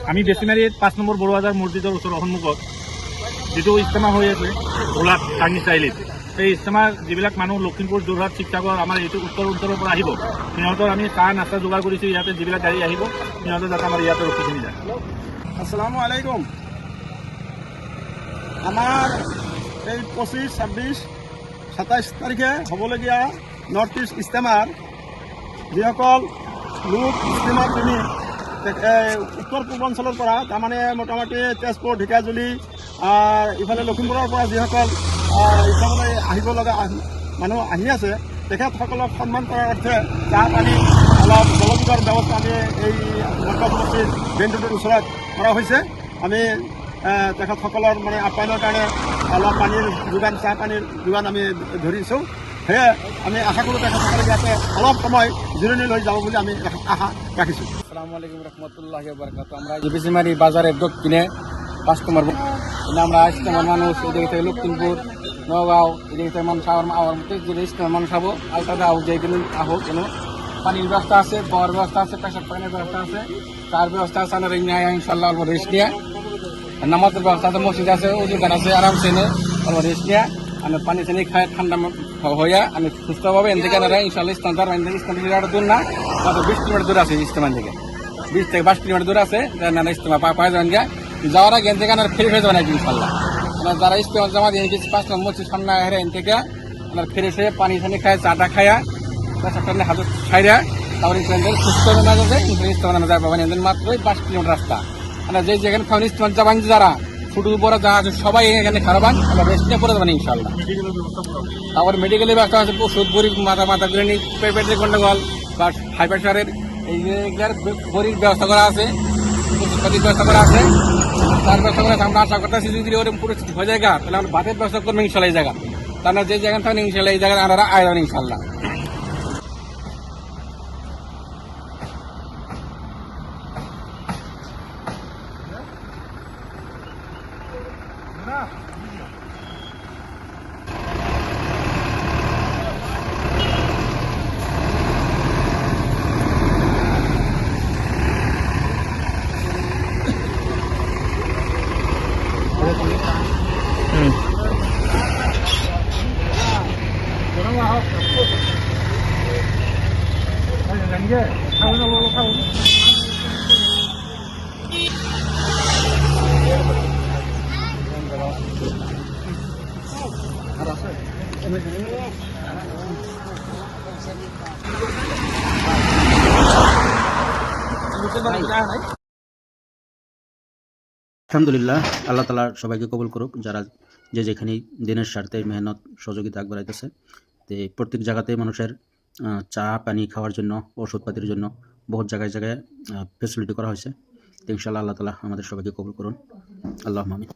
আমি বেছিমাৰীত 5 নম্বৰ বড়োবাজাৰ মছজিদৰ ওচৰৰ সন্মুখত যিটো ইজতেমা হৈ আছে ভোলাত টাৰ্ণিং চাৰিআলিত, সেই ইজতেমাৰ যিবিলাক মানুহ লখিমপুৰ, যোৰহাট, শিৱসাগৰ আমাৰ এইটো উত্তৰৰ পৰা আহিব, সিহঁতৰ আমি চাহ নাস্তা যোগাৰ কৰিছোঁ। ইয়াতে যিবিলাক গাড়ী আহিব সিহঁতে যাতে আমাৰ ইয়াতে ৰখি কিনি যায়। আসসালামু আলাইকুম। আমাৰ এই 25, 26, 27 তাৰিখে হ'বলগীয়া নৰ্থ ইষ্ট ইজতেমাৰ যিসকল লোক ইজতেমা প্ৰেমী উত্তৰ পূৰ্বাঞ্চলৰ পৰা, তাৰমানে মোটামুটি তেজপুৰ, ঢেকীয়াজুলি, ইফালে লখিমপুৰৰ পৰা যিসকল ইজতেমালৈ আহিব লগা মানুহ আহি আছে, তেখেতসকলক সন্মান কৰাৰ অৰ্থে চাহ পানী অলপ জলযোগাৰ ব্যৱস্থা আমি এই মক্কা মছজিদ মেইন ৰোডৰ ওচৰত কৰা হৈছে। আমি তেখেতসকলৰ মানে আপ্যায়নৰ কাৰণে অলপ পানীৰ যোগান, চাহ পানীৰ যোগান আমি ধৰিছোঁ। সেয়ে আমি আশা কৰোঁ তেখেতসকলে ইয়াতে অলপ সময় জিৰণি লৈ যাব বুলি আমি আশা ৰাখিছোঁ। আসসালামু আলাইকুম রহমতুল্লাহি ওয়া বারাকাতুহু। আমরা বেছিমারি বাজারের দক্ষিণে 5 নম্বর আমরা ইজতেমার মানুষ, এদিকে থেকে লখিমপুর, নগাঁও, এদিকে থেকে মানুষ আমার মধ্যে ইজতেমার মানুষ হবো আলতাদা আহ যেগুলো আহ কেন পানির ব্যবস্থা আছে, খাওয়ার ব্যবস্থা আছে, পেশাব পানির ব্যবস্থা আছে, তার ব্যবস্থা আছে। আমরা ইনশাল্লাহ অল্প রেস্ট নিয়ে নামাজের ব্যবস্থা আছে, মসজিদ আছে, উজুগান আছে, আরামসে এনে অল্প রেস্ট নিয়ে আমি পানি টানি খাই ঠান্ডা হইয়া আমি সুস্থভাবে এন থেকে ইনশাল্লাহ ইস্তান দূর না, মাত্র 20 কিলোমিটার দূর আছে ইজতেমান থেকে, 20 থেকে 22 কিলোমিটার দূর আছে। ইজতেমা পাওয়া যাবেন গিয়া যাওয়ার আগে এন থেকে ফেরি হয়ে যাবেন আর কি ইনশাল্লাহ। যারা ইজতেমা জামা দিয়ে 5 নম্বর মসজিদ সামনে হেরে এন থেকে ফেরি হয়ে পানি টানি খায়, চাটা খাইয়া পেশাবটা হাজত খাইয়া তারপরে সুস্থ না যাবে ইজতেমা যায় পাবেন। এদের মাত্র 5 কিলোমিটার রাস্তা। যে যেখানে খাবেন ইজতেমা যাবেন, যারা ছোট বড় যা আছে সবাই এখানে খারাপান, আমরা রেস্ট নিয়ে পড়ে যাবেন ইনশাল্লাহ। তারপর মেডিকেলের ব্যবস্থা আছে, ওষুধ বড়ি মাথা গৃহিণী, পেটের গন্ডগোল বা হাই প্রেশারের এইগুলার বড়ির ব্যবস্থা করা আছে, ওষুধপাতির ব্যবস্থা করা আছে, তার ব্যবস্থা করা আছে। আমরা আশা করতেছি যদি ওরকম পরিস্থিতি হয়ে যায় তাহলে আমরা ভাতের ব্যবস্থা করবো ইনশাল্লাহ এই জায়গা। তাহলে যে জায়গায় থাকেন ইনশাল্লাহ এই জায়গায় আমরা আয় যাবেন ইনশাল্লাহ। আলহামদুলিল্লাহ, আল্লাহ তাআলা সবাইকে কবুল করুক। যারা যে যেখানে দিনের স্বার্থে মেহনত সহযোগিতা আগবাড়াইতেছে, তো প্রত্যেক জায়গাতে মানুষের চা পানি খাওয়ার জন্য, ওষুধপাতির জন্য বহুত জায়গায় জায়গায় ফেসিলিটি করা হয়েছে। তো ইনশাআল্লাহ আল্লাহ তাআলা আমাদের সবাইকে কবুল করুন। আল্লাহুম্মা আমিন।